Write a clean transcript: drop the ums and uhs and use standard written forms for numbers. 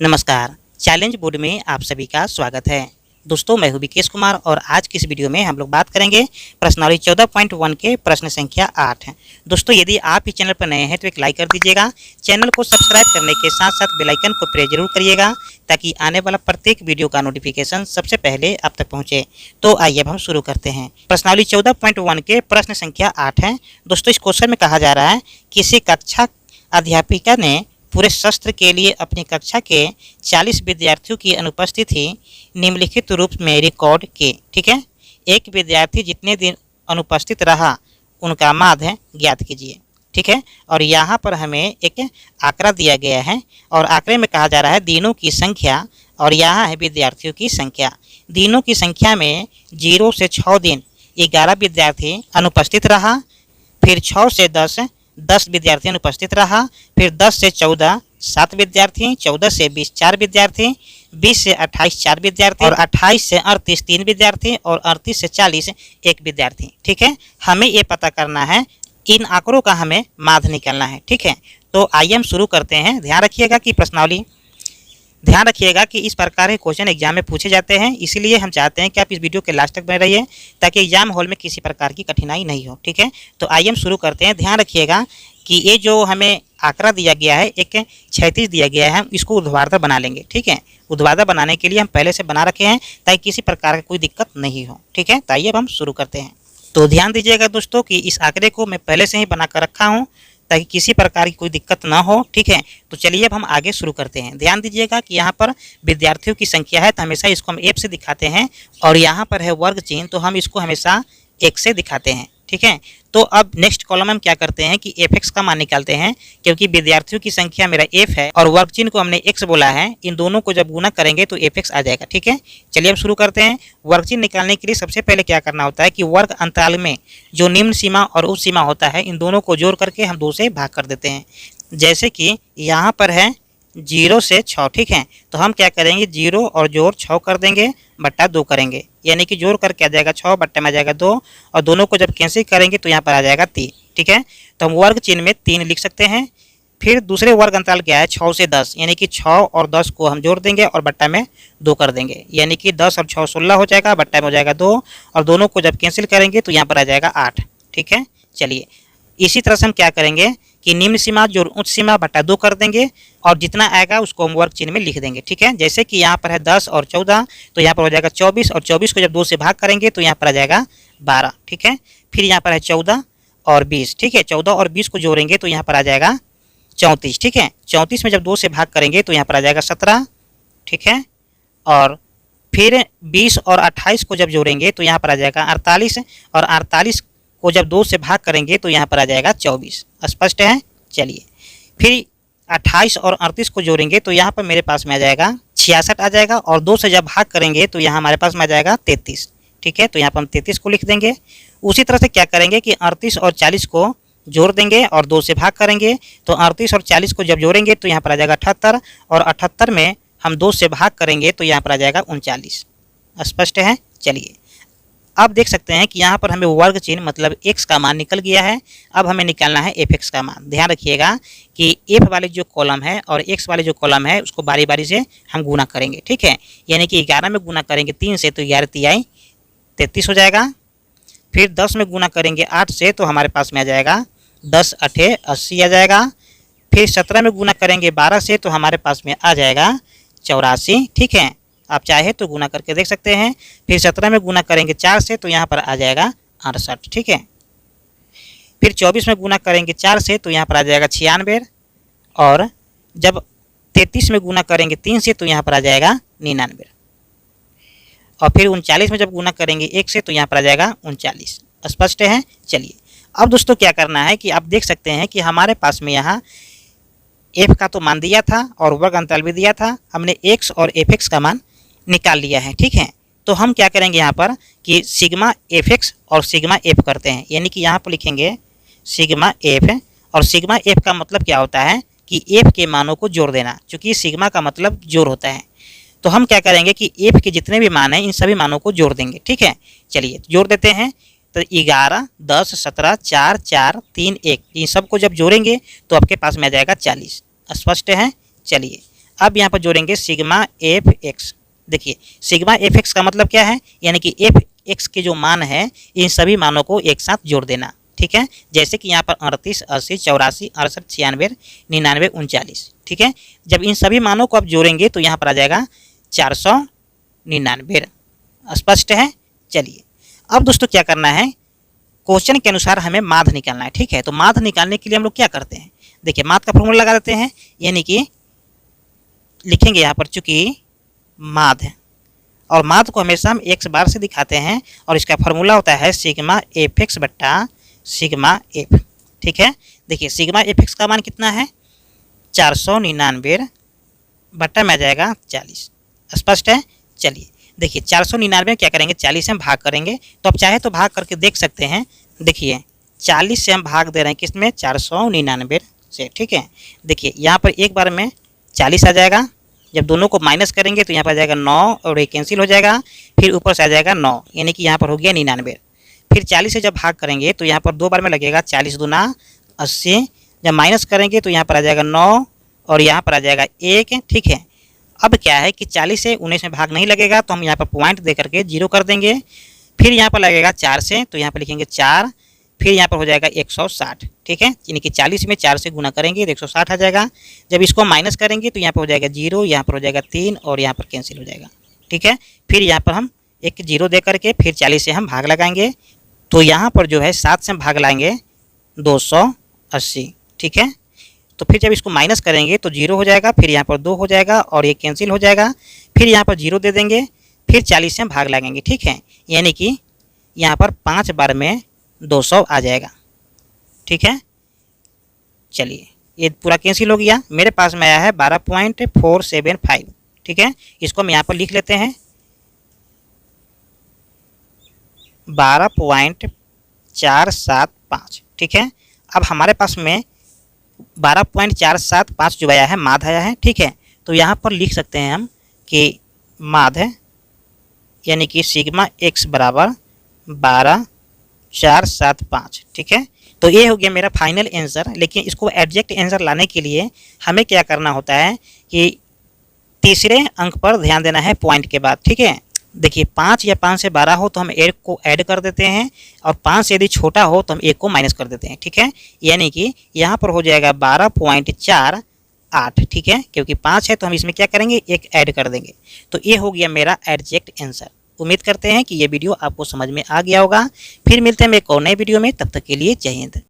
नमस्कार। Challenge board में आप सभी का स्वागत है। दोस्तों, मैं हूं विकेश कुमार और आज की इस वीडियो में हम लोग बात करेंगे प्रश्नावली 14.1 के प्रश्न संख्या 8 है। दोस्तों, यदि आप इस चैनल पर नए हैं तो एक लाइक कर दीजिएगा। चैनल को सब्सक्राइब करने के साथ साथ बेल आइकन को प्रेस जरूर करिएगा ताकि आने वाला प्रत्येक वीडियो का नोटिफिकेशन सबसे पहले आप तक पहुंचे। तो आइए अब हम शुरू करते हैं। प्रश्नावली 14.1 के प्रश्न संख्या 8 है। दोस्तों, इस क्वेश्चन में कहा जा रहा है, किसी कक्षा अध्यापिका ने पूरे सत्र के लिए अपनी कक्षा के 40 विद्यार्थियों की अनुपस्थिति निम्नलिखित रूप में रिकॉर्ड की। ठीक है, एक विद्यार्थी जितने दिन अनुपस्थित रहा उनका माध्य ज्ञात कीजिए। ठीक है, और यहाँ पर हमें एक आंकड़ा दिया गया है और आंकड़े में कहा जा रहा है दिनों की संख्या और यहाँ है विद्यार्थियों की संख्या। दिनों की संख्या में 0 से 6 दिन 11 विद्यार्थी अनुपस्थित रहा, फिर 6 से 10 विद्यार्थी अनुपस्थित रहा, फिर 10 से 14 7 विद्यार्थी, 14 से 20 4 विद्यार्थी, 20 से 28 4 विद्यार्थी और 28 से 38 3 विद्यार्थी और 38 से 40 1 विद्यार्थी। ठीक है, हमें ये पता करना है, इन आंकड़ों का हमें माध्य निकालना है। ठीक है, तो आइए हम शुरू करते हैं। ध्यान रखिएगा कि इस प्रकार के क्वेश्चन एग्जाम में पूछे जाते हैं, इसीलिए हम चाहते हैं कि आप इस वीडियो के लास्ट तक बने रहिए ताकि एग्जाम हॉल में किसी प्रकार की कठिनाई नहीं हो। ठीक है, तो आइए हम शुरू करते हैं। ध्यान रखिएगा कि ये जो हमें आंकड़ा दिया गया है, एक क्षैतिज दिया गया है, हम इसको ऊर्ध्वाधर बना लेंगे। ठीक है, ऊर्ध्वाधर बनाने के लिए हम पहले से बना रखे हैं ताकि किसी प्रकार की कोई दिक्कत नहीं हो। ठीक है, तो आइए अब हम शुरू करते हैं। तो ध्यान दीजिएगा दोस्तों कि इस आंकड़े को मैं पहले से ही बना कर रखा हूँ ताकि किसी प्रकार की कोई दिक्कत ना हो। ठीक है, तो चलिए अब हम आगे शुरू करते हैं। ध्यान दीजिएगा कि यहाँ पर विद्यार्थियों की संख्या है तो हमेशा इसको हम F से दिखाते हैं और यहाँ पर है वर्ग चिन्ह तो हम इसको हमेशा 1 से दिखाते हैं। ठीक है, तो अब नेक्स्ट कॉलम में हम क्या करते हैं कि fx का मान निकालते हैं, क्योंकि विद्यार्थियों की संख्या मेरा f है और वर्ग चिन्ह को हमने x बोला है। इन दोनों को जब गुना करेंगे तो fx आ जाएगा। ठीक है, चलिए हम शुरू करते हैं। वर्ग चिन्ह निकालने के लिए सबसे पहले क्या करना होता है कि वर्ग अंतराल में जो निम्न सीमा और उच्च सीमा होता है, इन दोनों को जोड़ करके हम 2 से भाग कर देते हैं। जैसे कि यहाँ पर है 0 से 6। ठीक है, तो हम क्या करेंगे, 0 और जोड़ 6 कर देंगे बट्टा 2 करेंगे, यानी कि जोड़ करके आ जाएगा 6 बट्टे में आ जाएगा 2 और दोनों को जब कैंसिल करेंगे तो यहाँ पर आ जाएगा 3। ठीक है, तो हम वर्ग चिन्ह में 3 लिख सकते हैं। फिर दूसरे वर्ग अंतराल क्या है, 6 से 10, यानी कि 6 और 10 को हम जोड़ देंगे और बट्टा में 2 कर देंगे, यानी कि 10 और 6 16 हो जाएगा, बट्टा में हो जाएगा 2 और दोनों को जब कैंसिल करेंगे तो यहाँ पर आ जाएगा 8। ठीक है, चलिए इसी तरह से हम क्या करेंगे कि निम्न सीमा जो उच्च सीमा बट्टा 2 कर देंगे और जितना आएगा उसको हम वर्ग चिन्ह में लिख देंगे। ठीक है, जैसे कि यहाँ पर है 10 और 14 तो यहाँ पर हो जाएगा 24 और 24 को जब 2 से भाग करेंगे तो यहाँ पर आ जाएगा 12। ठीक है, फिर यहाँ पर है 14 और 20। ठीक है, 14 और 20 को जोड़ेंगे तो यहाँ पर आ जाएगा 34। ठीक है, 34 में जब 2 से भाग करेंगे तो यहाँ पर आ जाएगा 17। ठीक है, और फिर 20 और 28 को जब जोड़ेंगे तो यहाँ पर आ जाएगा 48 और 48 को जब 2 से भाग करेंगे तो यहाँ पर आ जाएगा 24। स्पष्ट है। चलिए फिर 28 और 38 को जोड़ेंगे तो यहाँ पर मेरे पास में आ जाएगा 66 आ जाएगा और 2 से जब भाग करेंगे तो यहाँ हमारे पास में आ जाएगा 33। ठीक है, तो यहाँ पर हम 33 को लिख देंगे। उसी तरह से क्या करेंगे कि 38 और 40 को जोड़ देंगे और 2 से भाग करेंगे तो 38 और 40 को जब जोड़ेंगे तो यहाँ पर आ जाएगा 78 और 78 में हम 2 से भाग करेंगे तो यहाँ पर आ जाएगा 39। स्पष्ट है। चलिए अब देख सकते हैं कि यहाँ पर हमें वर्ग चिन्ह मतलब x का मान निकल गया है। अब हमें निकालना है fx का मान। ध्यान रखिएगा कि f वाले जो कॉलम है और x वाले जो कॉलम है उसको बारी बारी से हम गुना करेंगे। ठीक है, यानी कि 11 में गुना करेंगे 3 से तो 11 तिहाई 33 हो जाएगा। फिर 10 में गुना करेंगे 8 से तो हमारे पास में आ जाएगा 10 8 80 आ जाएगा। फिर 17 में गुना करेंगे 12 से तो हमारे पास में आ जाएगा 84। ठीक है, आप चाहे तो गुना करके देख सकते हैं। फिर 17 में गुना करेंगे 4 से तो यहाँ पर आ जाएगा 68। ठीक है, फिर 24 में गुना करेंगे 4 से तो यहाँ पर आ जाएगा 96 और जब 33 में गुना करेंगे 3 से तो यहाँ पर आ जाएगा 99 और फिर 39 में जब गुना करेंगे 1 से तो यहाँ पर आ जाएगा 39। स्पष्ट है। चलिए अब दोस्तों क्या करना है कि आप देख सकते हैं कि हमारे पास में यहाँ f का तो मान दिया था और वर्ग अंतराल भी दिया था, हमने x और fx का मान निकाल लिया है। ठीक है, तो हम क्या करेंगे यहाँ पर कि सिग्मा fx और सिग्मा f करते हैं, यानी कि यहाँ पर लिखेंगे सिग्मा f और सिग्मा f का मतलब क्या होता है कि f के मानों को जोड़ देना, क्योंकि सिग्मा का मतलब जोड़ होता है। तो हम क्या करेंगे कि f के जितने भी मान हैं इन सभी मानों को जोड़ देंगे। ठीक है, चलिए जोड़ देते हैं। तो 11 10 17 4 4 3 1 इन सब को जब जोड़ेंगे तो आपके पास में आ जाएगा 40। स्पष्ट है। चलिए अब यहाँ पर जोड़ेंगे सिग्मा एफ एक्स। देखिए सिग्मा एफ एक्स का मतलब क्या है, यानी कि एफ एक्स के जो मान है इन सभी मानों को एक साथ जोड़ देना। ठीक है, जैसे कि यहाँ पर 38, 80, 84, 68, 96, 99, 39। ठीक है, जब इन सभी मानों को आप जोड़ेंगे तो यहाँ पर आ जाएगा 499। स्पष्ट है। चलिए अब दोस्तों क्या करना है, क्वेश्चन के अनुसार हमें माध्य निकालना है। ठीक है, तो माध्य निकालने के लिए हम लोग क्या करते हैं, देखिए माध्य का फॉर्मूला लगा देते हैं, यानी कि लिखेंगे यहाँ पर चूंकि माध्य, और माध्य को हमेशा हम एक्स बार से दिखाते हैं, और इसका फॉर्मूला होता है सिग्मा एफ एक्स बट्टा सिग्मा एफ। ठीक है, देखिए सिग्मा एफ एक्स का मान कितना है, 499 बट्टा में आ जाएगा 40। स्पष्ट है। चलिए देखिए 499 क्या करेंगे, 40 से हम भाग करेंगे, तो आप चाहे तो भाग करके देख सकते हैं। देखिए 40 से हम भाग दे रहे हैं किसमें, 499 से। ठीक है, देखिए यहाँ पर एक बार में 40 आ जाएगा, जब दोनों को माइनस करेंगे तो यहाँ पर आ जाएगा 9 और ये कैंसिल हो जाएगा, फिर ऊपर से आ जाएगा 9, यानी कि यहाँ पर हो गया 99। फिर 40 से जब भाग करेंगे तो यहाँ पर दो बार में लगेगा, 40 दूना 80, जब माइनस करेंगे तो यहाँ पर आ जाएगा 9 और यहाँ पर आ जाएगा 1। ठीक है, अब क्या है कि 40 से 19 में भाग नहीं लगेगा, तो हम यहाँ पर पॉइंट दे करके 0 कर देंगे। फिर यहाँ पर लगेगा 4 से, तो यहाँ पर लिखेंगे 4, फिर यहाँ पर हो जाएगा 160। ठीक है, यानी कि 40 में 4 से गुना करेंगे तो 160 आ जाएगा। जब इसको माइनस करेंगे तो यहाँ पर हो जाएगा 0, यहाँ पर हो जाएगा 3 और यहाँ पर कैंसिल हो जाएगा। ठीक है, फिर यहाँ पर हम एक 0 दे करके फिर 40 से हम भाग लगाएंगे, तो यहाँ पर जो है 7 से हम भाग लाएंगे 280। ठीक है, तो फिर जब इसको माइनस करेंगे तो 0 हो जाएगा, फिर यहाँ पर 2 हो जाएगा और ये कैंसिल हो जाएगा, फिर यहाँ पर 0 दे देंगे, फिर 40 से हम भाग लगाएंगे। ठीक है, यानी कि यहाँ पर 5 बार में 200 आ जाएगा। ठीक है, चलिए ये पूरा कैंसिल हो गया, मेरे पास में आया है 12.475। ठीक है, इसको हम यहाँ पर लिख लेते हैं 12.475। ठीक है, अब हमारे पास में 12.475 जो आया है माध्य आया है। ठीक है, तो यहाँ पर लिख सकते हैं हम कि माध्य यानी कि सिग्मा एक्स बराबर 12.475। ठीक है, तो ये हो गया मेरा फाइनल आंसर। लेकिन इसको एग्जैक्ट आंसर लाने के लिए हमें क्या करना होता है कि तीसरे अंक पर ध्यान देना है पॉइंट के बाद। ठीक है, देखिए 5 या 5 से 12 हो तो हम 1 को ऐड कर देते हैं, और 5 से यदि छोटा हो तो हम 1 को माइनस कर देते हैं। ठीक है, यानी कि यहाँ पर हो जाएगा 12.48। ठीक है, क्योंकि 5 है तो हम इसमें क्या करेंगे, 1 ऐड कर देंगे। तो ये हो गया मेरा एग्जैक्ट आंसर। उम्मीद करते हैं कि ये वीडियो आपको समझ में आ गया होगा। फिर मिलते हैं एक और नए वीडियो में, तब तक के लिए जय हिंद।